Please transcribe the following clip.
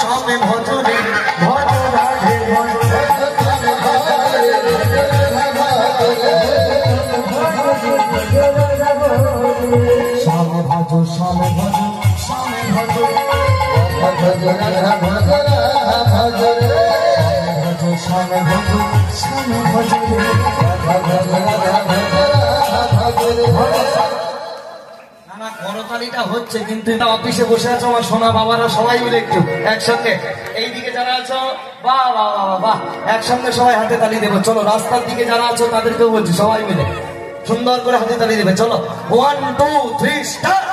শ্যামে ভজরে ভজ রাধে ভজ শ্যামে ভজ শ্যামে ভজ শ্যামে ভজ ভজ রাধা ভজ ভজ ভজ শ্যামে ভজ শ্যামে ভজ ভজ রাধা ভজ ভজ। না করতালিটা হচ্ছে কিন্তু এটা অফিসে বসে আছো আমার সোনা বাবারা সবাই মিলে একটু একসঙ্গে এইদিকে যারা আছো বাহ বাহ বাহ বাহ একসঙ্গে সবাই হাতে তালি দেবো। চলো রাস্তার দিকে যারা আছো তাদেরকেও বলছি সবাই মিলে সুন্দর করে হাতে তালি দেবে। চলো 1 2 3 স্টার্ট।